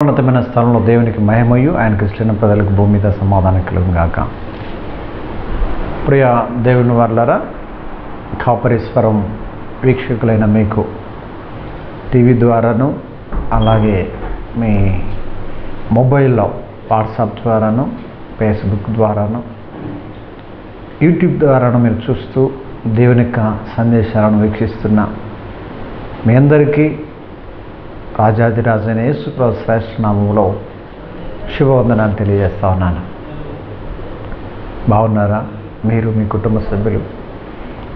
ఉన్నతమైన స్థలంలో దేవునికి మహిమయు ఆయనకు ఇష్టమైన ప్రజలకు భూమి మీద సమాధానం కలుగుగాక. ప్రియ దేవుని వర్లారా, కాపరీశ్వరం వీక్షకులైన మీకు టీవీ ద్వారాను, అలాగే మీ మొబైల్లో వాట్సాప్ ద్వారాను, ఫేస్బుక్ ద్వారాను, యూట్యూబ్ ద్వారాను మీరు చూస్తూ దేవుని యొక్క సందేశాలను వీక్షిస్తున్న మీ అందరికీ రాజాదిరాజైన యేసుప్రభు శ్రేష్ఠ నామములో శుభవందనాలు తెలియజేస్తా ఉన్నాను. బాగున్నారా? మీరు మీ కుటుంబ సభ్యులు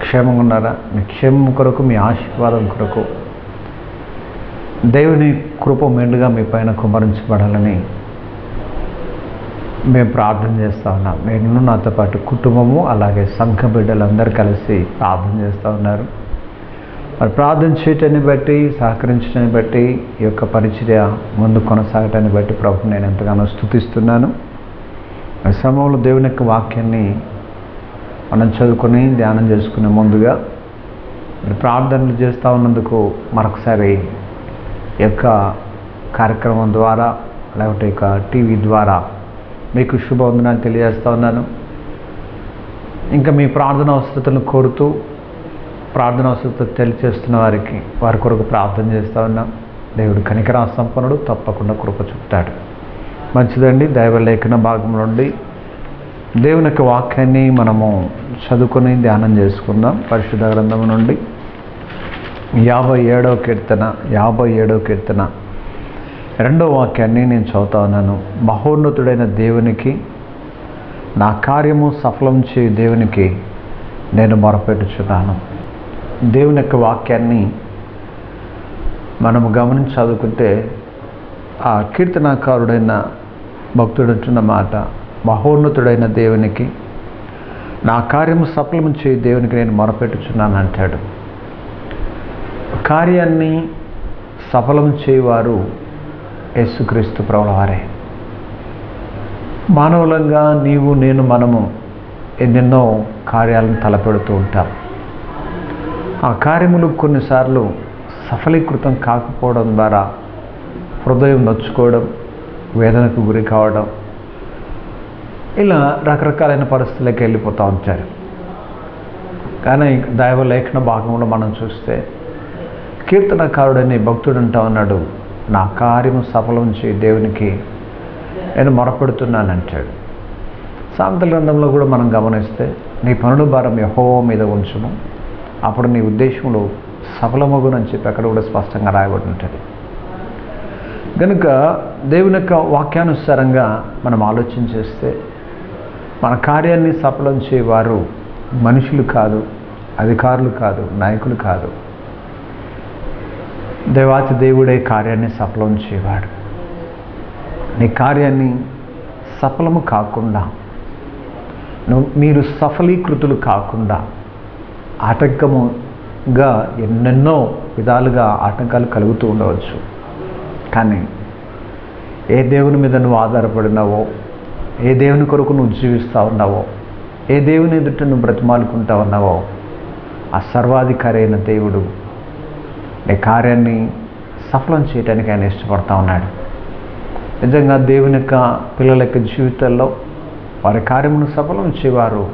క్షేమంగా ఉన్నారా? మీ క్షేమం కొరకు, మీ ఆశీర్వాదం కొరకు దేవుని కృప మెండుగా మీ పైన కుమ్మరించబడాలని మేము ప్రార్థన చేస్తూ ఉన్నాం. నేను నాతో పాటు కుటుంబము, అలాగే సంఘ బిడ్డలందరూ కలిసి ప్రార్థన చేస్తూ ఉన్నారు. మరి ప్రార్థన చేయటాన్ని బట్టి, సహకరించడాన్ని బట్టి, ఈ యొక్క పరిచర్య ముందు కొనసాగటాన్ని బట్టి ప్రభు నేను ఎంతగానో స్తుతిస్తున్నాను. ఈ సమయంలో దేవుని యొక్క వాక్యాన్ని మనం చదువుకొని ధ్యానం చేసుకునే ముందుగా మరి ప్రార్థనలు చేస్తూ ఉన్నందుకు మరొకసారి ఈ యొక్క కార్యక్రమం ద్వారా, లేకపోతే ఈ యొక్క టీవీ ద్వారా మీకు శుభవందనాలు తెలియజేస్తూ ఉన్నాను. ఇంకా మీ ప్రార్థన అవసరతలను కోరుతూ, ప్రార్థన అవసరత తెలియచేస్తున్న వారి కొరకు ప్రార్థన చేస్తూ ఉన్నాం. దేవుడు కనికరా సంపన్నుడు, తప్పకుండా కృప చూపుతాడు. మంచిదండి. దైవ లేఖన భాగం నుండి దేవుని యొక్క వాక్యాన్ని మనము చదువుకొని ధ్యానం చేసుకుందాం. పరిశుద్ధ గ్రంథం నుండి 57వ కీర్తన 2వ వాక్యాన్ని నేను చదువుతా ఉన్నాను. మహోన్నతుడైన దేవునికి, నా కార్యము సఫలం చేయు దేవునికి నేను మొరపెట్టుచున్నాను. దేవుని యొక్క వాక్యాన్ని మనము గమనించి చదువుకుంటే ఆ కీర్తనాకారుడైన భక్తుడు అంటున్న మాట, మహోన్నతుడైన దేవునికి, నా కార్యము సఫలము చేయి దేవునికి నేను మొరపెట్టుచున్నాను అంటాడు. కార్యాన్ని సఫలం చేయవారు యేసుక్రీస్తు ప్రభుల వారే. మానవులంగా నీవు, నేను, మనము ఎన్నెన్నో కార్యాలను తలపెడుతూ ఉంటాం. ఆ కార్యములు కొన్నిసార్లు సఫలీకృతం కాకపోవడం ద్వారా హృదయం నొచ్చుకోవడం, వేదనకు గురి కావడం, ఇలా రకరకాలైన పరిస్థితులకు వెళ్ళిపోతూ ఉంటారు. కానీ దైవ లేఖన భాగంలో మనం చూస్తే కీర్తనకారుడని భక్తుడు అంటా ఉన్నాడు, నా కార్యము సఫలం చేయి దేవునికి నేను మొరపెడుతున్నానంటాడు. సామెతల గ్రంథంలో కూడా మనం గమనిస్తే, నీ పనుల భారం యెహోవా మీద ఉంచుము, అప్పుడు నీ ఉద్దేశంలో సఫలమగునని చెప్పి అక్కడ కూడా స్పష్టంగా రాయబడి ఉంటుంది. కనుక దేవుని యొక్క వాక్యానుసారంగా మనం ఆలోచన చేస్తే మన కార్యాన్ని సఫలం చేయవారు మనుషులు కాదు, అధికారులు కాదు, నాయకులు కాదు. దేవాతి దేవుడే కార్యాన్ని సఫలం చేయవాడు. నీ కార్యాన్ని సఫలము కాకుండా, మీరు సఫలీకృతులు కాకుండా ఆటంకముగా ఎన్నెన్నో విధాలుగా ఆటంకాలు కలుగుతూ ఉండవచ్చు. కానీ ఏ దేవుని మీద నువ్వు ఆధారపడినావో, ఏ దేవుని కొరకు నువ్వు జీవిస్తూ ఉన్నావో, ఏ దేవుని ఎదుట నువ్వు బ్రతిమాలుకుంటా ఉన్నావో, ఆ సర్వాధికారి అయిన దేవుడు నీ కార్యాన్ని సఫలం చేయడానికి ఆయన ఇష్టపడతా ఉన్నాడు. నిజంగా దేవుని యొక్క పిల్లల యొక్క జీవితాల్లో వారి కార్యమును సఫలం చేయవారు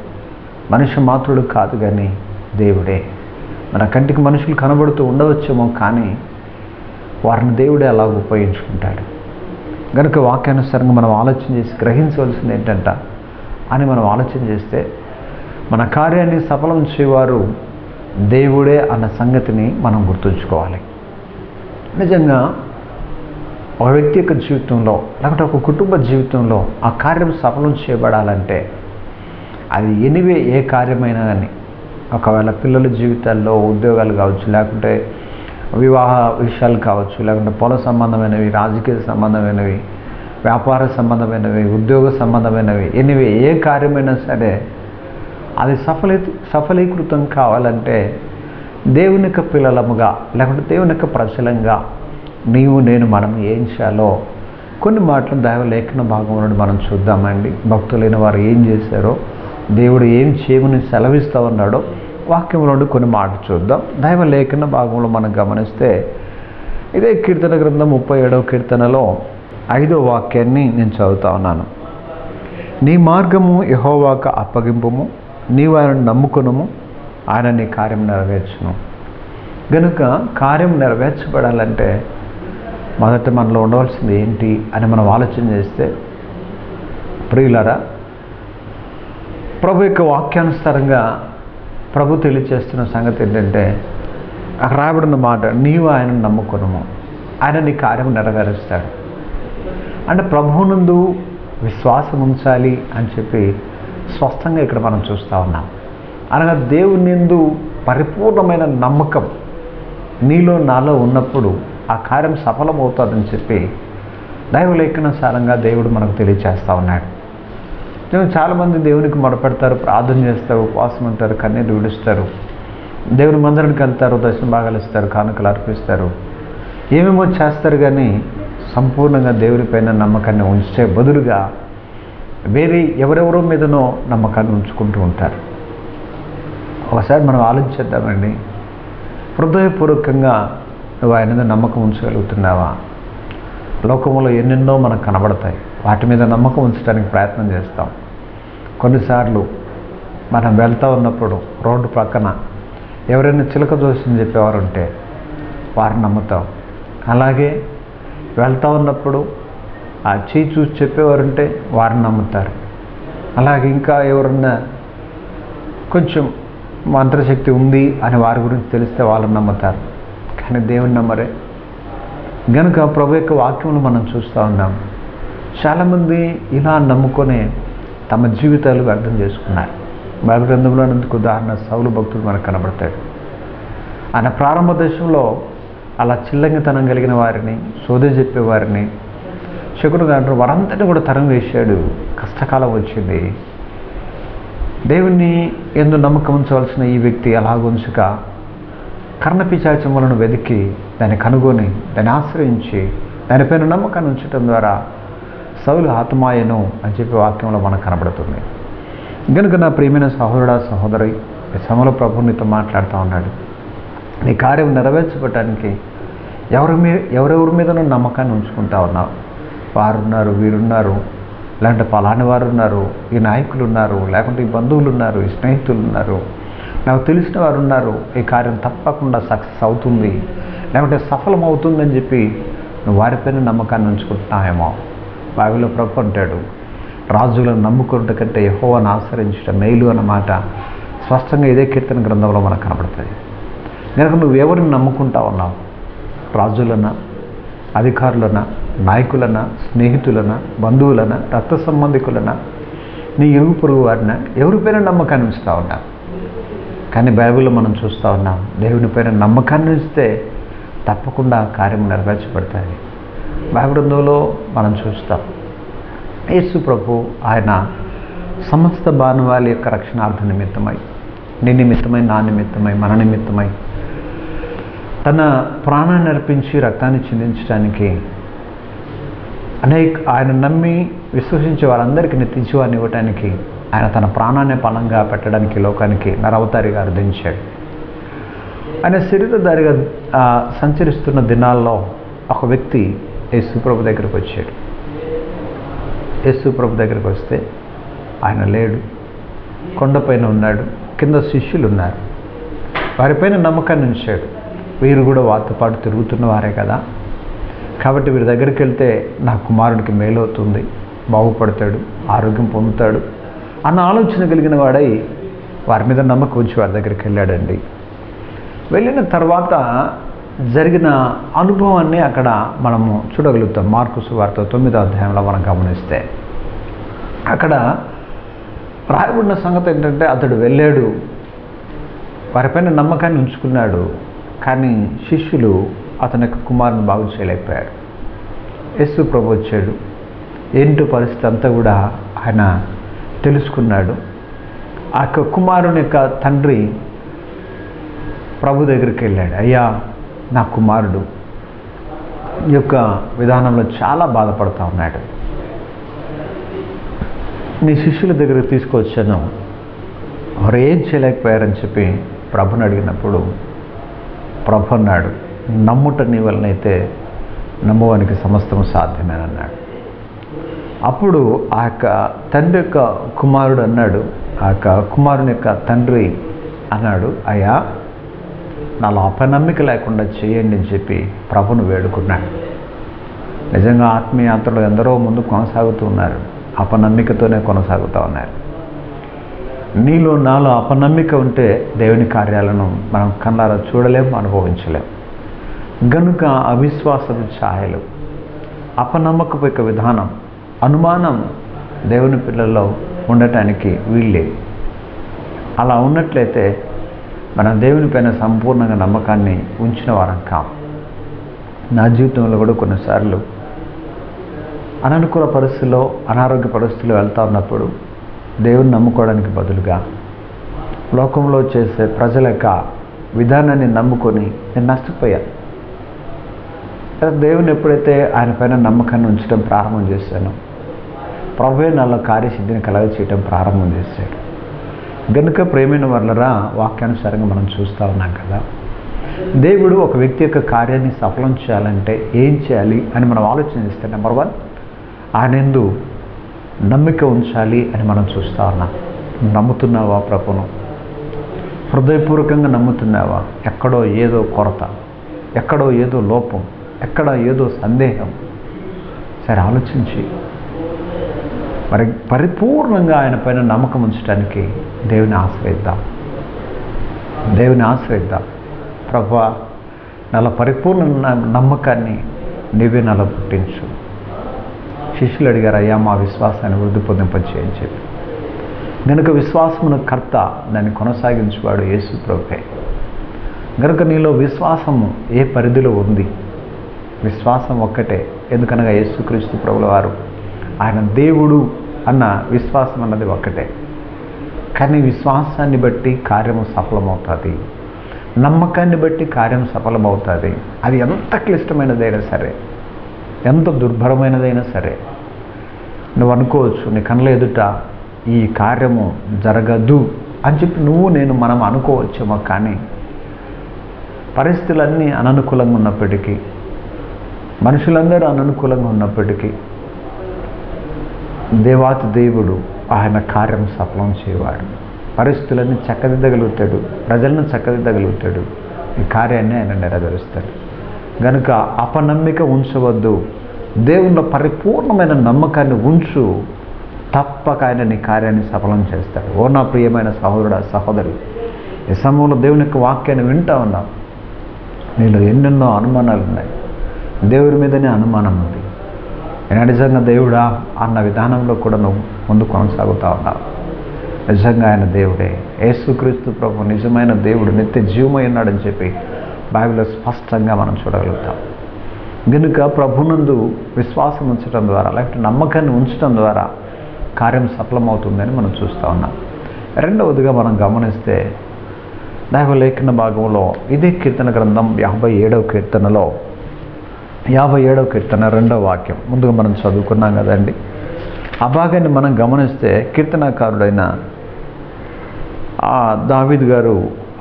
మనిషి మాత్రుడు కాదు, కానీ దేవుడే. మన కంటికి మనుషులు కనబడుతూ ఉండవచ్చేమో, కానీ వారిని దేవుడే అలాగ ఉపయోగించుకుంటాడు. కనుక వాక్యానుసారంగా మనం ఆలోచన చేసి గ్రహించవలసింది ఏంటంట అని మనం ఆలోచన చేస్తే, మన కార్యాన్ని సఫలం చేయవారు దేవుడే అన్న సంగతిని మనం గుర్తుంచుకోవాలి. నిజంగా ఒక వ్యక్తి యొక్క జీవితంలో, లేకపోతే ఒక కుటుంబ జీవితంలో ఆ కార్యం సఫలం చేయబడాలంటే అది ఎనివే ఏ కార్యమైనా కానీ, ఒకవేళ పిల్లల జీవితాల్లో ఉద్యోగాలు కావచ్చు, లేకుంటే వివాహ విషయాలు కావచ్చు, లేకుంటే పొల సంబంధమైనవి, రాజకీయ సంబంధమైనవి, వ్యాపార సంబంధమైనవి, ఉద్యోగ సంబంధమైనవి, ఎనివే ఏ కార్యమైనా సరే అది సఫలీకృతం కావాలంటే దేవుని యొక్క పిల్లలముగా, లేకుంటే దేవుని యొక్క ప్రజలంగా నీవు, నేను, మనం ఏం చేయాలో కొన్ని మాటలు దైవ లేఖన భాగం నుండి మనం చూద్దామండి. భక్తులైన వారు ఏం చేశారో, దేవుడు ఏం చేయమని సెలవిస్తూ ఉన్నాడో వాక్యంలో నుండి కొన్ని మాటలు చూద్దాం. దైవ లేఖన భాగంలో మనం గమనిస్తే ఇదే కీర్తన గ్రంథం 37వ కీర్తనలో 5వ వాక్యాన్ని నేను చదువుతా ఉన్నాను. నీ మార్గము యెహోవాకు అప్పగింపుము, నీవు ఆయనను నమ్ముకునుము, ఆయన నీ కార్యం నెరవేర్చును. కనుక కార్యం నెరవేర్చబడాలంటే మొదట మనలో ఉండవలసింది ఏంటి అని మనం ఆలోచన చేస్తే, ప్రియులారా, ప్రభు యొక్క వాక్యానుసారంగా ప్రభు తెలియచేస్తున్న సంగతి ఏంటంటే, అక్కడ రాబడిన మాట, నీవు ఆయనను నమ్ముకునుము, ఆయన నీ కార్యం నెరవేరుస్తాడు. అంటే ప్రభువునందు విశ్వాసం ఉంచాలి అని చెప్పి స్పష్టంగా ఇక్కడ మనం చూస్తూ ఉన్నాం. అనగా దేవుని యందు పరిపూర్ణమైన నమ్మకం నీలో నాలో ఉన్నప్పుడు ఆ కార్యం సఫలమవుతుందని చెప్పి దైవలేఖనానుసారంగా దేవుడు మనకు తెలియచేస్తూ ఉన్నాడు. చాలామంది దేవునికి మొరపెడతారు, ప్రార్థన చేస్తారు, ఉపవాసం ఉంటారు, కన్నీరు విడుస్తారు, దేవుని మందిరానికి వెళ్తారు, దర్శన భాగాలు ఇస్తారు, కానుకలు అర్పిస్తారు, ఏమేమో చేస్తారు. కానీ సంపూర్ణంగా దేవునిపైన నమ్మకాన్ని ఉంచే బదులుగా వేరే ఎవరెవరో మీదనో నమ్మకాన్ని ఉంచుకుంటూ ఉంటారు. ఒకసారి మనం ఆలోచిద్దామండి, హృదయపూర్వకంగా నువ్వు ఆయన మీద నమ్మకం ఉంచగలుగుతున్నావా? లోకంలో ఎన్నెన్నో మనకు కనబడతాయి, వాటి మీద నమ్మకం ఉంచడానికి ప్రయత్నం చేస్తాం. కొన్నిసార్లు మనం వెళ్తూ ఉన్నప్పుడు రోడ్డు పక్కన ఎవరైనా చిలక జోస్యం చెప్పేవారు ఉంటే వారిని నమ్ముతాం. అలాగే వెళ్తూ ఉన్నప్పుడు ఆ చేయి చూసి చెప్పేవారు ఉంటే వారిని నమ్ముతారు. అలాగే ఇంకా ఎవరన్నా కొంచెం మంత్రశక్తి ఉంది అని వారి గురించి తెలిస్తే వాళ్ళని నమ్ముతారు, కానీ దేవుని నమ్మరే. కనుక ప్రభు యొక్క వాక్యములు మనం చూస్తూ ఉన్నాం. చాలామంది ఇలా నమ్ముకొని తమ జీవితాలు వ్యర్థం చేసుకున్నారు. బైబిల్ గ్రంథంలో అందుకు ఉదాహరణ సౌలు భక్తుడు మనకు కనబడతాడు. ఆయన ప్రారంభ దశలో అలా చిల్లంగితనం కలిగిన వారిని, సోదె చెప్పేవారిని, శకుడు గారు వారందరినీ కూడా తరం వేశాడు. కష్టకాలం వచ్చింది. దేవుణ్ణి ఎందు నమ్మకం ఉంచవలసిన ఈ వ్యక్తి అలాగుంచక కర్ణపిశాచములను వెతికి దాన్ని కనుగొని దాన్ని ఆశ్రయించి దానిపైన నమ్మకాన్ని ఉంచడం ద్వారా సౌలు ఆత్మాయను అని చెప్పి వాక్యంలో మనకు కనబడుతుంది. కనుక నా ప్రియమైన సహోదరుడా, సహోదరి, సమలో ప్రభు నీతో మాట్లాడుతూ ఉన్నాడు. నీ కార్యం నెరవేర్చబడటానికి ఎవరెవరి మీద నువ్వు నమ్మకాన్ని ఉంచుకుంటా ఉన్నావు? వారున్నారు, వీరున్నారు, లేదంటే పలాని వారు ఉన్నారు, ఈ నాయకులు ఉన్నారు, లేకుంటే ఈ బంధువులు ఉన్నారు, ఈ స్నేహితులు ఉన్నారు, నాకు తెలిసిన వారు ఉన్నారు, ఈ కార్యం తప్పకుండా సక్సెస్ అవుతుంది, లేకుంటే సఫలం అవుతుందని చెప్పి నువ్వు వారిపైన నమ్మకాన్ని ఉంచుకుంటున్నావేమో. బైబిల్లో ప్రభు అంటాడు, రాజులను నమ్ముకున్నట్టు కంటే యెహోవాను ఆశ్రయించడం మేలు అన్నమాట స్పష్టంగా ఇదే కీర్తన గ్రంథంలో మనకు కనబడుతుంది. కనుక నువ్వు ఎవరిని నమ్ముకుంటా ఉన్నావు? రాజులనా, అధికారులనా, నాయకులనా, స్నేహితులనా, బంధువులనా, రక్త సంబంధికులనా, నీ ఇరుగు పొరుగు వారినా, ఎవరిపైన నమ్మకాన్ని ఉంచుతా ఉన్నా? కానీ బైబిల్లో మనం చూస్తూ ఉన్నాం, దేవునిపైన నమ్మకాన్ని ఉంచితే తప్పకుండా కార్యం నెరవేర్చబడతాయి. బైబిల్ గ్రంథంలో మనం చూస్తాం, యేసు ప్రభు ఆయన సమస్త మానవాళి యొక్క రక్షణార్థ నిమిత్తమై, నీ నిమిత్తమై, నా నిమిత్తమై, మన నిమిత్తమై తన ప్రాణాన్ని అర్పించి రక్తాన్ని చిందించడానికి ఆయన నమ్మి విశ్వసించే వారందరికీ నిత్యజీవాన్ని ఇవ్వటానికి ఆయన తన ప్రాణాన్ని పణంగా పెట్టడానికి లోకానికి నరవతారిగా అర్థించాడు. ఆయన శరీరధారిగా సంచరిస్తున్న దినాల్లో ఒక వ్యక్తి యేసుప్రభు దగ్గరికి వచ్చాడు. యేసుప్రభు దగ్గరికి వస్తే ఆయన లేడు, కొండపైన ఉన్నాడు, కింద శిష్యులు ఉన్నారు. వారిపైన నమ్మకాన్ని ఉంచాడు. వీరు కూడా వారితో పాటు తిరుగుతున్న వారే కదా, కాబట్టి వీరి దగ్గరికి వెళ్తే నా కుమారుడికి మేలు అవుతుంది, బాగుపడతాడు, ఆరోగ్యం పొందుతాడు అన్న ఆలోచన కలిగిన వాడై వారి మీద నమ్మకం ఉంచి వారి దగ్గరికి వెళ్ళాడండి. వెళ్ళిన తర్వాత జరిగిన అనుభవాన్ని అక్కడ మనము చూడగలుగుతాం. మార్కు సువార్త 9వ అధ్యాయంలో మనం గమనిస్తే అక్కడ రాయబడిన సంగతి ఏంటంటే, అతడు వెళ్ళాడు, వారిపైన నమ్మకాన్ని ఉంచుకున్నాడు, కానీ శిష్యులు అతని యొక్క కుమారుని బాగు చేయలేకపోయారు. యేసు ప్రభు వచ్చాడు, ఏంటో పరిస్థితి అంతా కూడా ఆయన తెలుసుకున్నాడు. ఆ యొక్క కుమారుని యొక్క తండ్రి ప్రభు దగ్గరికి వెళ్ళాడు, అయ్యా నా కుమారుడు ఈ యొక్క విధానంలో చాలా బాధపడుతూ ఉన్నాడు, నీ శిష్యుల దగ్గరికి తీసుకొచ్చాను, వారు ఏం చేయలేకపోయారని చెప్పి ప్రభుని అడిగినప్పుడు ప్రభు అన్నాడు, నమ్ముట నీ వలనైతే నమ్మువానికి సమస్తము సాధ్యమేనన్నాడు. అప్పుడు ఆ యొక్క తండ్రి యొక్క కుమారుడు అన్నాడు, ఆ యొక్క కుమారుని యొక్క తండ్రి అన్నాడు, అయ్యా నాలో అపనమ్మిక లేకుండా చేయండి అని చెప్పి ప్రభును వేడుకున్నాడు. నిజంగా ఆత్మీయాత్రలో ఎందరో ముందు కొనసాగుతూ ఉన్నారు, అపనమ్మికతోనే కొనసాగుతూ ఉన్నారు. నీలో నాలో అపనమ్మిక ఉంటే దేవుని కార్యాలను మనం కళ్ళారా చూడలేము, అనుభవించలేము. గనుక అవిశ్వాసపు ఛాయలు, అపనమ్మకపు యొక్క విధానం, అనుమానం దేవుని పిల్లల్లో ఉండటానికి వీళ్ళే. అలా ఉన్నట్లయితే మనం దేవుని పైన సంపూర్ణంగా నమ్మకాన్ని ఉంచిన వారం కాం. నా జీవితంలో కూడా కొన్నిసార్లు అననుకూల పరిస్థితుల్లో, అనారోగ్య పరిస్థితుల్లో వెళ్తూ ఉన్నప్పుడు దేవుని నమ్ముకోవడానికి బదులుగా లోకంలో చేసే ప్రజల యొక్క విధానాన్ని నమ్ముకొని నేను నష్టపోయాను. దేవుని ఎప్పుడైతే ఆయన పైన నమ్మకాన్ని ఉంచడం ప్రారంభం చేశానో ప్రభువే నాలో కార్యసిద్ధిని కలగ చేయడం ప్రారంభం చేశాడు. గనుక ప్రేమైన వాళ్ళరా, వాక్యానుసారంగా మనం చూస్తూ ఉన్నాం కదా, దేవుడు ఒక వ్యక్తి యొక్క కార్యాన్ని సఫలం చేయాలంటే ఏం చేయాలి అని మనం ఆలోచన చేస్తే, నెంబర్ 1 ఆయనందు నమ్మిక ఉంచాలి అని మనం చూస్తూ ఉన్నాం. నమ్ముతున్నావా ప్రభును? హృదయపూర్వకంగా నమ్ముతున్నావా? ఎక్కడో ఏదో కొరత, ఎక్కడో ఏదో లోపం, ఎక్కడ ఏదో సందేహం, సరే ఆలోచించి మరి పరిపూర్ణంగా ఆయన పైన నమ్మకం ఉంచడానికి దేవుని ఆశ్రయిద్దాం. దేవుని ఆశ్రయిద్దాం. ప్రభువా, నాలో పరిపూర్ణ నమ్మకాన్ని నీవే నాలో పుట్టించు. శిష్యులు అడిగారు, అయ్యా మా విశ్వాసాన్ని వృద్ధి పొందింపచేయని చెప్పి. గనుక విశ్వాసమును కర్త, దాన్ని కొనసాగించువాడు యేసు ప్రభువే. గనుక నీలో విశ్వాసము ఏ పరిధిలో ఉంది? విశ్వాసం ఒక్కటే. ఎందుకనగా యేసుక్రీస్తు ప్రభుల వారు ఆయన దేవుడు అన్న విశ్వాసం అన్నది ఒక్కటే. కానీ విశ్వాసాన్ని బట్టి కార్యము సఫలమవుతుంది, నమ్మకాన్ని బట్టి కార్యం సఫలమవుతుంది. అది ఎంత క్లిష్టమైనదైనా సరే, ఎంత దుర్భరమైనదైనా సరే. నువ్వు అనుకోవచ్చు, నీ కళ్ళ ఎదుట ఈ కార్యము జరగదు అని చెప్పి మనం అనుకోవచ్చేమో. కానీ పరిస్థితులన్నీ అననుకూలంగా ఉన్నప్పటికీ, మనుషులందరూ అననుకూలంగా ఉన్నప్పటికీ, దేవాతి దేవుడు ఆయన కార్యం సఫలం చేయవాడు. పరిస్థితులన్నీ చక్కదిద్దగలుగుతాడు, ప్రజలను చక్కదిద్దగలుగుతాడు, ఈ కార్యాన్ని ఆయన నెరవేరుస్తాడు. కనుక అపనమ్మిక ఉంచవద్దు, దేవునిలో పరిపూర్ణమైన నమ్మకాన్ని ఉంచు, తప్పక ఆయన నీ కార్యాన్ని సఫలం చేస్తాడు. ఓ నా ప్రియమైన సహోదరుడా, సహోదరి, ఈ సమయంలో దేవుని యొక్క వాక్యాన్ని వింటా ఉన్నాం. నీలో ఎన్నెన్నో అనుమానాలు ఉన్నాయి, దేవుడి మీదనే అనుమానం ఉంది. నేను నిజంగా దేవుడా అన్న విధానంలో కూడా నువ్వు ముందు కొనసాగుతూ ఉన్నావు. నిజంగా ఆయన దేవుడే, యేసుక్రీస్తు ప్రభు నిజమైన దేవుడు, నిత్య జీవమై ఉన్నాడని చెప్పి బైబిల్లో స్పష్టంగా మనం చూడగలుగుతాం. కనుక ప్రభునందు విశ్వాసం ఉంచడం ద్వారా, లేకపోతే నమ్మకాన్ని ఉంచడం ద్వారా కార్యం సఫలమవుతుందని మనం చూస్తూ ఉన్నాం. రెండవదిగా మనం గమనిస్తే దైవ లేఖన భాగంలో ఇదే కీర్తన గ్రంథం 57వ కీర్తనలో 57వ కీర్తన 2వ వాక్యం ముందుగా మనం చదువుకున్నాం కదండి. ఆ భాగాన్ని మనం గమనిస్తే కీర్తనకారుడైన దావీదు గారు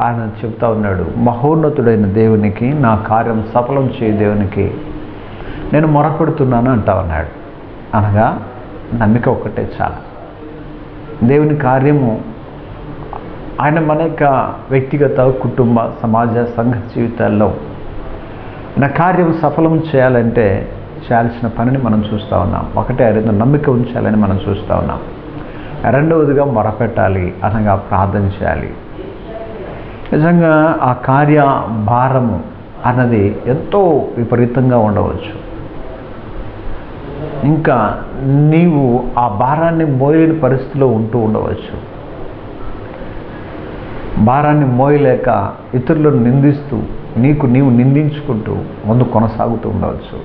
ఆయన చెప్తా ఉన్నాడు, మహోన్నతుడైన దేవునికి, నా కార్యం సఫలం చేయ దేవునికి నేను మొరపెడుతున్నాను అంటా ఉన్నాడు. అనగా నమ్మిక ఒక్కటే చాలు. దేవుని కార్యము ఆయన మన యొక్క వ్యక్తిగత, కుటుంబ, సమాజ, సంఘ జీవితాల్లో నా కార్యం సఫలం చేయాలంటే చేయాల్సిన పనిని మనం చూస్తూ ఉన్నాం. ఒకటే ఆయన నమ్మిక ఉంచాలని మనం చూస్తూ ఉన్నాం. రెండవదిగా మొరపెట్టాలి, అనగా ప్రార్థన చేయాలి. నిజంగా ఆ కార్య భారము అన్నది ఎంతో విపరీతంగా ఉండవచ్చు. ఇంకా నీవు ఆ భారాన్ని మోయలేని పరిస్థితిలో ఉంటూ ఉండవచ్చు. భారాన్ని మోయలేక ఇతరులను నిందిస్తూ, నీవు నిందించుకుంటూ ముందు కొనసాగుతూ ఉండవచ్చు.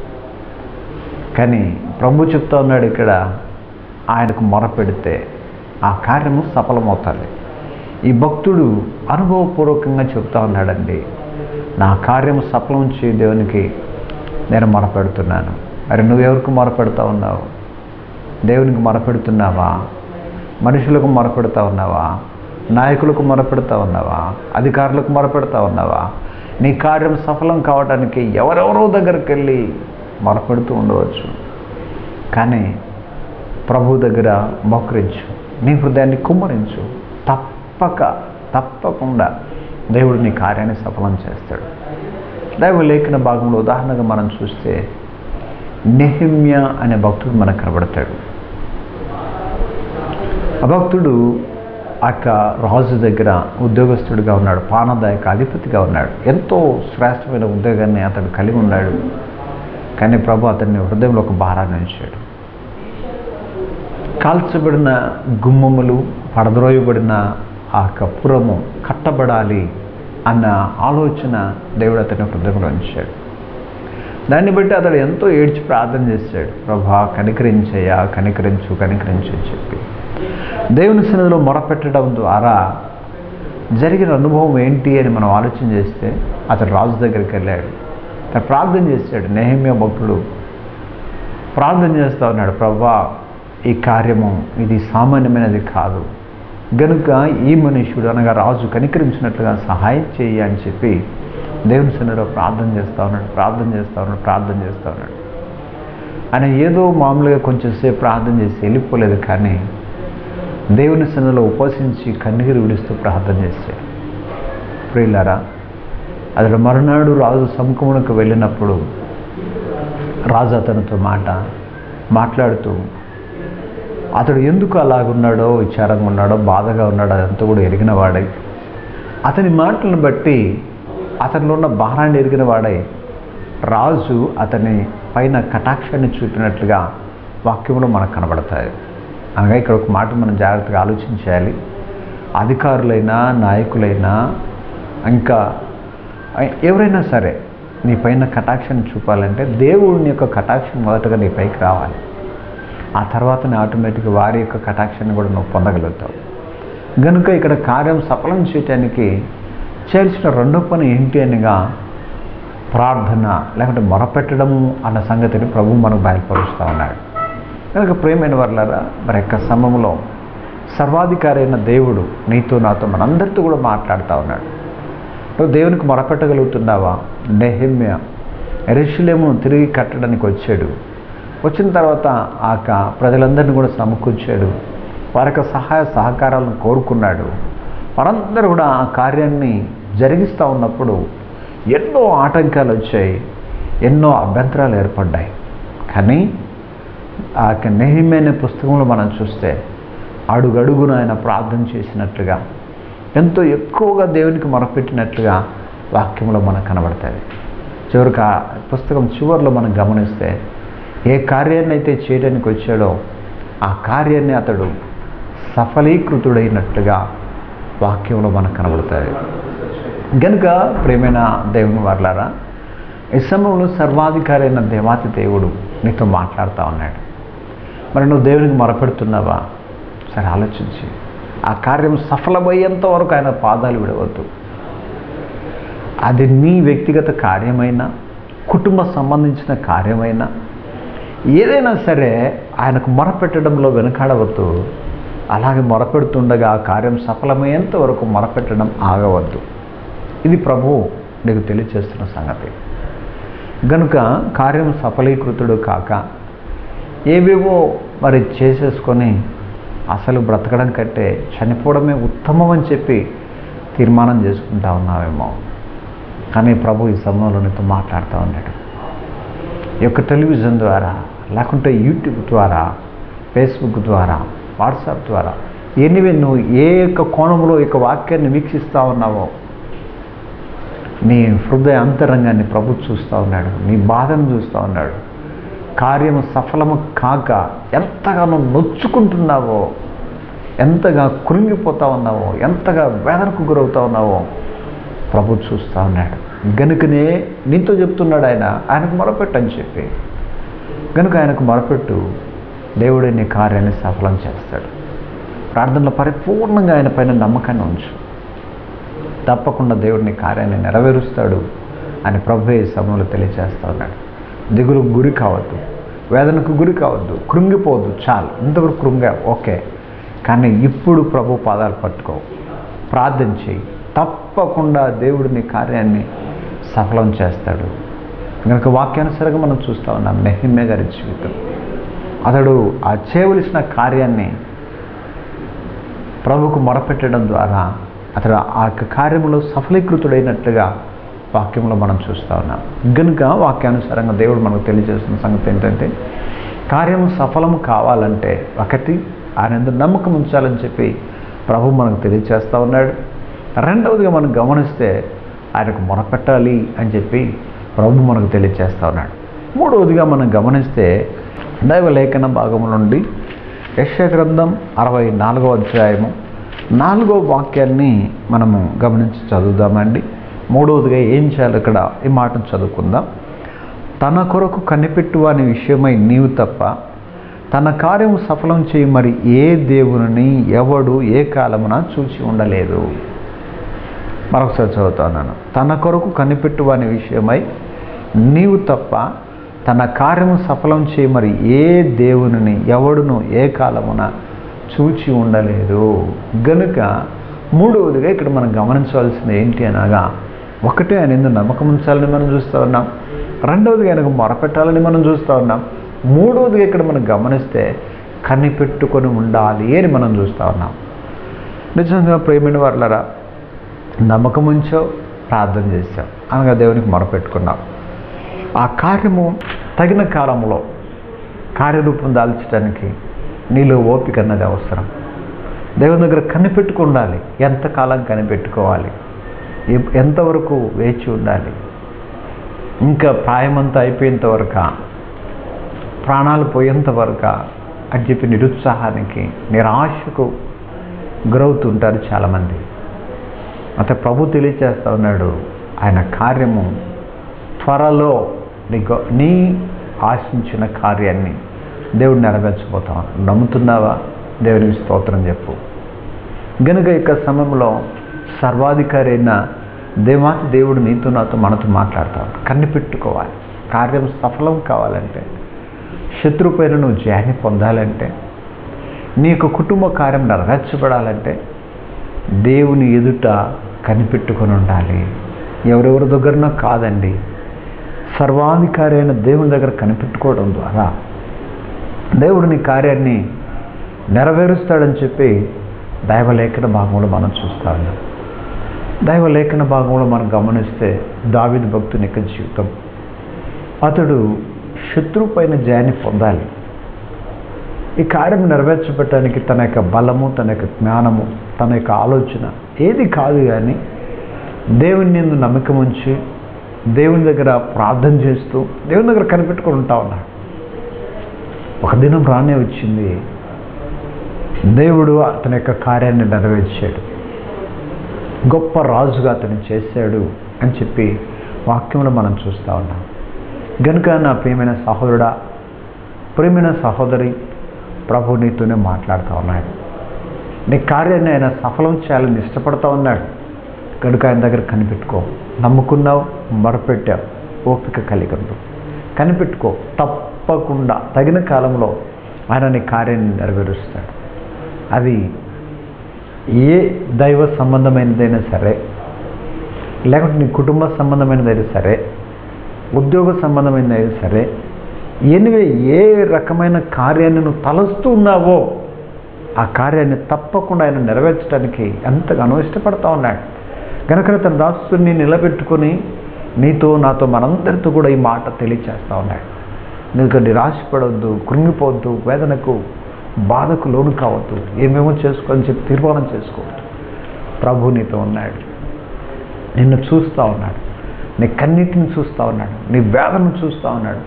కానీ ప్రభు చెప్తా ఉన్నాడు ఇక్కడ, ఆయనకు మొరపెడితే ఆ కార్యము సఫలమవుతుంది. ఈ భక్తుడు అనుభవపూర్వకంగా చెప్తా ఉన్నాడండి, నా కార్యము సఫలం చేయ దేవునికి నేను మొరపెడుతున్నాను. మరి నువ్వెవరికి మొరపెడతా ఉన్నావు? దేవునికి మొరపెడుతున్నావా? మనుషులకు మొరపెడతా ఉన్నావా? నాయకులకు మొరపెడతా ఉన్నావా? అధికారులకు మొరపెడతా ఉన్నావా? నీ కార్యం సఫలం కావడానికి ఎవరెవరో దగ్గరికి వెళ్ళి మొరపెడుతూ ఉండవచ్చు. కానీ ప్రభు దగ్గర మోకరించు, నీ హృదయాన్ని కుమ్మరించు. తప్పకుండా దేవుడు నీ కార్యాన్ని సఫలం చేస్తాడు. దైవ లేఖన భాగంలో ఉదాహరణగా మనం చూస్తే నెహెమ్యా అనే భక్తుడు మనకు కనబడతాడు. ఆ భక్తుడు రాజు దగ్గర ఉద్యోగస్తుడిగా ఉన్నాడు, పానదాయక అధిపతిగా ఉన్నాడు. ఎంతో శ్రేష్టమైన ఉద్యోగాన్ని అతడు కలిగి ఉన్నాడు. కానీ ప్రభు అతన్ని హృదయంలో ఒక భారాన్ని ఉంచాడు. కాల్చబడిన గుమ్మములు, పడద్రోయబడిన ఆ పురము కట్టబడాలి అన్న ఆలోచన దేవుడు అతని హృదయంలో ఉంచాడు. దాన్ని బట్టి అతడు ఎంతో ఏడ్చి ప్రార్థన చేశాడు, ప్రభా కనికరించయ్యా, కనికరించు అని చెప్పి. దేవుని సన్నిధిలో మొరపెట్టడం ద్వారా జరిగిన అనుభవం ఏంటి అని మనం ఆలోచన చేస్తే, అతడు రాజు దగ్గరికి వెళ్ళాడు, అతను ప్రార్థన చేశాడు. నెహెమ్యా భక్తుడు ప్రార్థన చేస్తూ ఉన్నాడు, ప్రభా ఈ కార్యము ఇది సామాన్యమైనది కాదు గనుక ఈ మనుష్యుడు అనగా రాజు కనికరించినట్లుగా సహాయం చేయి అని చెప్పి దేవుని సన్నిధిలో ప్రార్థన చేస్తూ ఉన్నాడు. ఆయన ఏదో మామూలుగా కొంచెంసేపు ప్రార్థన చేసి వెళ్ళిపోలేదు, కానీ దేవుని సన్నిధిలో ఉపవసించి కన్నీరు విడుస్తూ ప్రార్థన చేశాడు. ప్రియులారా, అతడు మరునాడు రాజు సముఖమునకు వెళ్ళినప్పుడు రాజు అతనితో మాట్లాడుతూ అతడు ఎందుకు అలాగున్నాడో, విచారంగా ఉన్నాడో, బాధగా ఉన్నాడో అదంతా కూడా ఎరిగిన వాడై, అతని మాటలను బట్టి అతనిలో ఉన్న భారాన్ని ఎరిగిన వాడై రాజు అతని పైన కటాక్షాన్ని చూపినట్లుగా వాక్యంలో మనకు కనబడతాయి. అనగా ఇక్కడ ఒక మాట మనం జాగ్రత్తగా ఆలోచించాలి. అధికారులైనా, నాయకులైనా, ఇంకా ఎవరైనా సరే నీ పైన కటాక్షాన్ని చూపాలంటే దేవుని యొక్క కటాక్షం మొదటగా నీ పైకి రావాలి. ఆ తర్వాతనే ఆటోమేటిక్గా వారి యొక్క కటాక్షాన్ని కూడా నువ్వు పొందగలుగుతావు. కనుక ఇక్కడ కార్యం సఫలం చేయటానికి చేయాల్సిన రెండో పని ఏంటి అనగా ప్రార్థన, లేకుంటే మొరపెట్టడము అన్న సంగతిని ప్రభు మనకు బయలుపరుస్తూ ఉన్నాడు. కనుక ప్రియమైన వారులారా, మరి యొక్క సమయంలో సర్వాధికారి అయిన దేవుడు నీతో నాతో మనందరితో కూడా మాట్లాడుతూ ఉన్నాడు. నువ్వు దేవునికి మొరపెట్టగలుగుతున్నావా? నెహెమ్యా యెరూషలేమును తిరిగి కట్టడానికి వచ్చాడు. వచ్చిన తర్వాత ప్రజలందరినీ కూడా సమకూర్చాడు. వారి యొక్క సహాయ సహకారాలను కోరుకున్నాడు. వారందరూ కూడా ఆ కార్యాన్ని జరిగిస్తూ ఉన్నప్పుడు ఎన్నో ఆటంకాలు వచ్చాయి, ఎన్నో అభ్యంతరాలు ఏర్పడ్డాయి. కానీ ఆ నెహెమ్యా అనే పుస్తకంలో మనం చూస్తే అడుగడుగున ఆయన ప్రార్థన చేసినట్లుగా, ఎంతో ఎక్కువగా దేవునికి మొరపెట్టినట్లుగా వాక్యంలో మనకు కనబడతాయి. చివరికి ఆ పుస్తకం చివరిలో మనం గమనిస్తే ఏ కార్యాన్ని అయితే చేయడానికి వచ్చాడో ఆ కార్యాన్ని అతడు సఫలీకృతుడైనట్లుగా వాక్యంలో మనకు కనబడతాయి. కనుక ప్రియమైన దేవుని వారలారా, ఈ సమయంలో సర్వాధికారి అయిన దేవాతి దేవుడు నీతో మాట్లాడుతూ ఉన్నాడు. మరి నువ్వు దేవునికి మొరపెడుతున్నావా? సరే ఆలోచించి ఆ కార్యం సఫలమయ్యేంత వరకు ఆయన పాదాలు విడవద్దు. అది నీ వ్యక్తిగత కార్యమైనా, కుటుంబ సంబంధించిన కార్యమైనా, ఏదైనా సరే ఆయనకు మొరపెట్టడంలో వెనకాడవద్దు. అలాగే మొరపెడుతుండగా ఆ కార్యం సఫలమయ్యేంత వరకు మొరపెట్టడం ఆగవద్దు. ఇది ప్రభువు నీకు తెలియచేస్తున్న సంగతి. కనుక కార్యం సఫలీకృతుడు కాక ఏవేవో మరి చేసేసుకొని అసలు బ్రతకడం కంటే చనిపోవడమే ఉత్తమం అని చెప్పి తీర్మానం చేసుకుంటా ఉన్నావేమో. కానీ ప్రభు ఈ సమయంలో నీతో మాట్లాడుతూ ఉన్నాడు. ఈ యొక్క టెలివిజన్ ద్వారా, లేకుంటే యూట్యూబ్ ద్వారా, ఫేస్బుక్ ద్వారా, వాట్సాప్ ద్వారా, ఎనివే నువ్వు ఏ యొక్క కోణంలో ఈ యొక్క వాక్యాన్ని వీక్షిస్తూ ఉన్నావో నీ హృదయ అంతరంగాన్ని ప్రభు చూస్తూ ఉన్నాడు. నీ బాధను చూస్తూ ఉన్నాడు. కార్యము సఫలము కాక ఎంతగానో నొచ్చుకుంటున్నావో, ఎంతగా కృంగిపోతూ ఉన్నావో, ఎంతగా వేదనకు గురవుతూ ఉన్నావో ప్రభు చూస్తూ ఉన్నాడు. గనుకనే నీతో చెప్తున్నాడు ఆయనకు మొరపెట్టని చెప్పి. కనుక ఆయనకు మొరపెట్టు, దేవుడే నీ కార్యాన్ని సఫలం చేస్తాడు. ప్రార్థనలో పరిపూర్ణంగా ఆయన పైన నమ్మకాన్ని ఉంచు. తప్పకుండా దేవుడు నీ కార్యాన్ని నెరవేరుస్తాడు అని ప్రభువే ఈ సమయంలో తెలియజేస్తూ ఉన్నాడు. దిగులుకు గురి కావద్దు, వేదనకు గురి కావద్దు, కృంగిపోవద్దు. చాలు, ఇంతవరకు కృంగా ఓకే, కానీ ఇప్పుడు ప్రభు పాదాలు పట్టుకో, ప్రార్థన చేయి. తప్పకుండా దేవుడు నీ కార్యాన్ని సఫలం చేస్తాడు. కనుక వాక్యానుసారంగా మనం చూస్తూ ఉన్నాం నెహెమ్యా గారి జీవితం. అతడు ఆ చేయవలసిన కార్యాన్ని ప్రభువుకు మొరపెట్టడం ద్వారా అతడు ఆ యొక్క కార్యంలో సఫలీకృతుడైనట్లుగా వాక్యంలో మనం చూస్తూ ఉన్నాం. కనుక వాక్యానుసారంగా దేవుడు మనకు తెలియజేస్తున్న సంగతి ఏంటంటే, కార్యము సఫలం కావాలంటే ఒకటి ఆయన యందు నమ్మకం ఉంచాలని చెప్పి ప్రభు మనకు తెలియజేస్తూ ఉన్నాడు. రెండవదిగా మనం గమనిస్తే ఆయనకు మొరపెట్టాలి అని చెప్పి ప్రభు మనకు తెలియజేస్తూ ఉన్నాడు. మూడవదిగా మనం గమనిస్తే దైవ లేఖన భాగము నుండి యెషయా గ్రంథం 64వ అధ్యాయము 4వ వాక్యాన్ని మనము గమనించి చదువుదామండి. మూడవదిగా ఏం చేయాలి ఇక్కడ ఈ మాటను చదువుకుందాం. తన కొరకు కనిపెట్టు అనే విషయమై నీవు తప్ప తన కార్యము సఫలం చేయి మరి ఏ దేవుని ఎవడు ఏ కాలమున చూచి ఉండలేదు. మరొకసారి చదువుతున్నాను. తన కొరకు కనిపెట్టు అనే విషయమై నీవు తప్ప తన కార్యము సఫలం చేయి మరి ఏ దేవుని ఎవడును ఏ కాలమున చూచి ఉండలేదు. గనుక మూడవదిగా ఇక్కడ మనం గమనించవలసింది ఏంటి అనగా, ఒకటి ఆయన ఎందుకు నమ్మకం ఉంచాలని మనం చూస్తూ ఉన్నాం. రెండవదిగా ఆయనకు మొరపెట్టాలని మనం చూస్తూ ఉన్నాం. మూడవదిగా ఇక్కడ మనం గమనిస్తే కనిపెట్టుకొని ఉండాలి అని మనం చూస్తూ ఉన్నాం. నిజంగా ప్రేమైన వాళ్ళరా, నమ్మకం ఉంచో ప్రార్థన చేశాం అనగా దేవునికి మొరపెట్టుకున్నాం. ఆ కార్యము తగిన కాలంలో కార్యరూపం దాల్చడానికి నీలో ఓపిక అన్నది అవసరం. దేవుని దగ్గర కనిపెట్టుకు ఉండాలి. ఎంతకాలం కనిపెట్టుకోవాలి, ఎంతవరకు వేచి ఉండాలి, ఇంకా ప్రాయమంతా అయిపోయేంత వరకు, ప్రాణాలు పోయేంత వరకు అని చెప్పి నిరుత్సాహానికి నిరాశకు గురవుతుంటారు చాలామంది. అయితే ప్రభు తెలియచేస్తూ ఉన్నాడు, ఆయన కార్యము త్వరలో నీ ఆశించిన కార్యాన్ని దేవుడు నెరవేర్చబోతాం. నమ్ముతున్నావా? దేవునికి స్తోత్రం చెప్పు. గనుక ఇక సమయంలో సర్వాధికారి అయిన దేవాతి దేవుడు నీతో నాతో మనతో మాట్లాడతాడు. కనిపెట్టుకోవాలి. కార్యం సఫలం కావాలంటే, శత్రుపైన నువ్వు జయాన్ని పొందాలంటే, నీ యొక్క కుటుంబ కార్యం నెరవేర్చబడాలంటే దేవుని ఎదుట కనిపెట్టుకొని ఉండాలి. ఎవరెవరి దగ్గరనో కాదండి, సర్వాధికారి అయిన దేవుని దగ్గర కనిపెట్టుకోవడం ద్వారా దేవుడు నీ కార్యాన్ని నెరవేరుస్తాడని చెప్పి దైవలేఖన భాగంలో మనం చూస్తా ఉన్నాం. దైవలేఖన భాగంలో మనం గమనిస్తే దావీదు భక్తుని యొక్క జీవితం, అతడు శత్రువు పైన జయాన్ని పొందాలి. ఈ కార్యం నెరవేర్చబెట్టడానికి తన యొక్క బలము, తన యొక్క జ్ఞానము, తన యొక్క ఆలోచన ఏది కాదు, కానీ దేవుని యందు నమ్మకం ఉంచి దేవుని దగ్గర ప్రార్థన చేస్తూ దేవుని దగ్గర కనిపెట్టుకొని ఉంటా ఉన్నాడు. ఒక దినం రానే వచ్చింది, దేవుడు అతని యొక్క కార్యాన్ని నెరవేర్చాడు, గొప్ప రాజుగా అతను చేశాడు అని చెప్పి వాక్యంలో మనం చూస్తూ ఉన్నాం. గనుక నా ప్రియమైన సహోదరుడా, ప్రియమైన సహోదరి, ప్రభు నీతోనే మాట్లాడుతూ ఉన్నాడు. నీ కార్యాన్ని ఆయన సఫలం చేయాలని ఇష్టపడుతూ ఉన్నాడు. కనుక ఆయన దగ్గర కనిపెట్టుకో. నమ్ముకున్నావు, మొరపెట్టావు, ఓపిక కలిగి ఉండు, కనిపెట్టుకో. తప్పకుండా తగిన కాలంలో ఆయన నీ కార్యాన్ని నెరవేరుస్తాడు. అది ఏ దైవ సంబంధమైనదైనా సరే, లేకుంటే నీ కుటుంబ సంబంధమైనదైనా సరే, ఉద్యోగ సంబంధమైనదైనా సరే, ఎనివే ఏ రకమైన కార్యాన్ని నువ్వు తలస్తూ ఉన్నావో ఆ కార్యాన్ని తప్పకుండా ఆయన నెరవేర్చడానికి ఎంతగానో ఇష్టపడతా ఉన్నాడు. కనుక తన దాసుని నిలబెట్టుకొని నీతో నాతో మనందరితో కూడా ఈ మాట తెలియచేస్తూ ఉన్నాడు. నీకు నిరాశపడవద్దు, కృంగిపోవద్దు, వేదనకు బాధకు లోను కావద్దు, ఏమేమో చేసుకోని చెప్పి తీర్మానం చేసుకోవద్దు. ప్రభు నీతో ఉన్నాడు, నిన్ను చూస్తూ ఉన్నాడు, నీ కన్నీటిని చూస్తూ ఉన్నాడు, నీ వేదనను చూస్తూ ఉన్నాడు,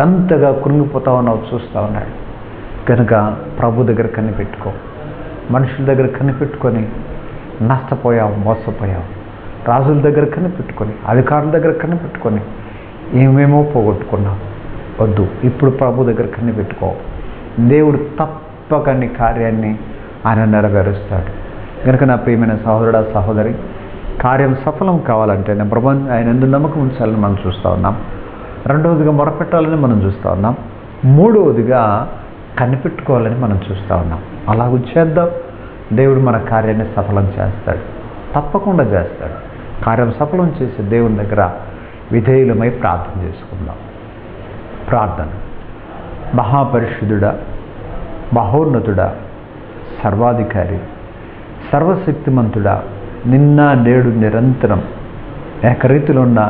ఎంతగా కృంగిపోతా ఉన్నావు చూస్తూ ఉన్నాడు. కనుక ప్రభు దగ్గర కనిపెట్టుకో. మనుషుల దగ్గర కనిపెట్టుకొని నష్టపోయావు, మోసపోయావు. రాజుల దగ్గర కనిపెట్టుకొని, అధికారుల దగ్గర కనిపెట్టుకొని ఏమేమో పోగొట్టుకున్నావు. వద్దు, ఇప్పుడు ప్రభు దగ్గర కనిపెట్టుకో. దేవుడు తప్పక నీ కార్యాన్ని ఆయన నెరవేరుస్తాడు. కనుక నా ప్రియమైన సహోదరుడా, సహోదరి, కార్యం సఫలం కావాలంటే ఆయన ఎందుకు నమ్మకం ఉంచాలని మనం చూస్తూ ఉన్నాం. రెండవదిగా మొరపెట్టాలని మనం చూస్తూ ఉన్నాం. మూడవదిగా కనిపెట్టుకోవాలని మనం చూస్తూ ఉన్నాం. అలాగ చేద్దాం, దేవుడు మన కార్యాన్ని సఫలం చేస్తాడు, తప్పకుండా చేస్తాడు. కార్యం సఫలం చేసి దేవుని దగ్గర విధేయులమై ప్రార్థన చేసుకుందాం. ప్రార్థన. మహాపరిశుద్ధుడా, మహోన్నతుడా, సర్వాధికారి, సర్వశక్తిమంతుడా, నిన్న నేడు నిరంతరం ఏకరీతిలో ఉన్న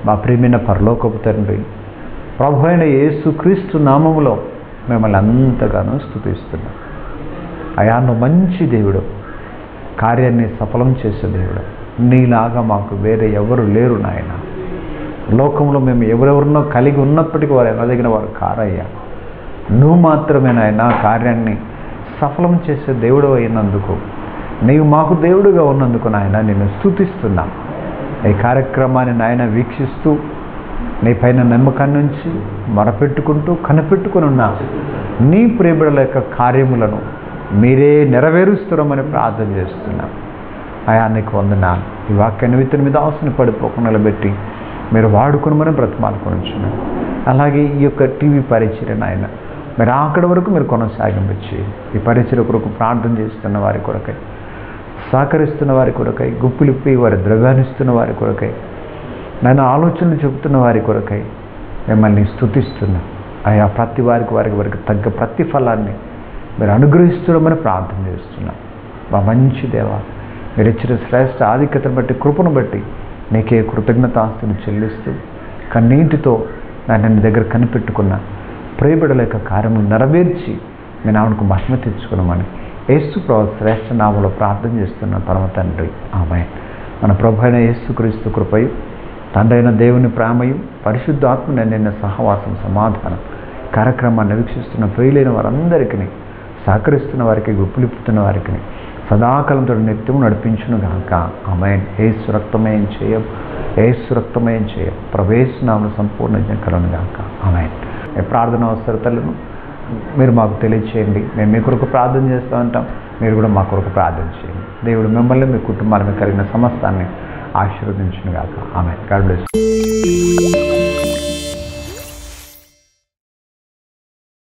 మా ప్రియమైన పరలోకపు తండ్రి, ప్రభు అయిన యేసుక్రీస్తు నామములో మిమ్మల్ని అంతగానో స్తుతిస్తున్నాం. అయా, నువ్వు మంచి దేవుడు, కార్యాన్ని సఫలం చేసే దేవుడు. నీలాగా మాకు వేరే ఎవరు లేరు నాయన. లోకంలో మేము ఎవరెవరినో కలిగి ఉన్నప్పటికీ వారు ఎనదగిన వారు కారయ్యా. నువ్వు మాత్రమే నాయన కార్యాన్ని సఫలం చేసే దేవుడు అయినందుకు, నీవు మాకు దేవుడుగా ఉన్నందుకు నాయన నిన్ను స్తుతిస్తున్నాం. ఈ కార్యక్రమాన్ని నాయన వీక్షిస్తూ నీ పైన నమ్మకాన్ని నుంచి మొరపెట్టుకుంటూ కనిపెట్టుకుని ఉన్న నీ ప్రియబిడల యొక్క కార్యములను మీరే నెరవేరుస్తున్నామని ప్రార్థన చేస్తున్నాం. అయా, నీకు వందనాలు. ఈ వాక్య నిమిత్తం మీద ఆశని పడిపోకుండా నిలబెట్టి మీరు వాడుకునమని బ్రతిమాలుకొనిచున్నాం. అలాగే ఈ యొక్క టీవీ పరిచర్య నాయన మీరు అక్కడి వరకు మీరు కొనసాగించి ఈ పరిచర్య కొరకు ప్రార్థన చేస్తున్న వారి కొరకై, సహకరిస్తున్న వారి కొరకై, గుప్పిలిప్పి వారి ద్రవ్యాన్నిస్తున్న వారి కొరకై, నన్ను ఆలోచనలు చెబుతున్న వారి కొరకై మిమ్మల్ని స్తుతిస్తున్నా. అయా, ప్రతి వారికి తగ్గ ప్రతిఫలాన్ని మీరు అనుగ్రహిస్తున్నామని ప్రార్థన చేస్తున్నాం. మా మంచి దేవ, మీరు ఇచ్చిన శ్రేష్ఠ ఆధిక్యతను బట్టి, కృపను బట్టి నీకే కృతజ్ఞతాస్తులు చెల్లిస్తూ కన్నీటితో నన్ను దగ్గర కనిపెట్టుకున్న ప్రియబిడల యొక్క కార్యములు నెరవేర్చి మీ నామకు మహిమ తెచ్చుకున్నామని యేసు ప్రభు శ్రేష్ఠ నామములో ప్రార్థన చేస్తున్న పరమ తండ్రి, ఆమేన్. మన ప్రభు అయిన యేసుక్రీస్తు కృపయు, తండ్రి అయిన దేవుని ప్రేమయు, పరిశుద్ధాత్మ నిన్న సహవాసం, సమాధానం కార్యక్రమాన్ని వీక్షిస్తున్న ప్రియులైన వారందరికీ, సహకరిస్తున్న వారికి, గుప్పులిప్పుతున్న వారికి సదాకాలంతో నిత్యం నడిపించును గాక. ఆమేన్. యేసు రక్తమయం చేయం, యేసు రక్తమయం చేయం. ప్రవేశనామను సంపూర్ణ జంకలను గాక. ఆమేన్. ఈ ప్రార్థన అవసరతలను మీరు మాకు తెలియచేయండి. మేము మీ కొరకు ప్రార్థన చేస్తూ ఉంటాం, మీరు కూడా మా కొరకు ప్రార్థన చేయండి. దేవుడు మిమ్మల్ని, మీ కుటుంబాలను కలిగిన సమస్తాన్ని ఆశీర్వదించును గాక. ఆమేన్. God bless you.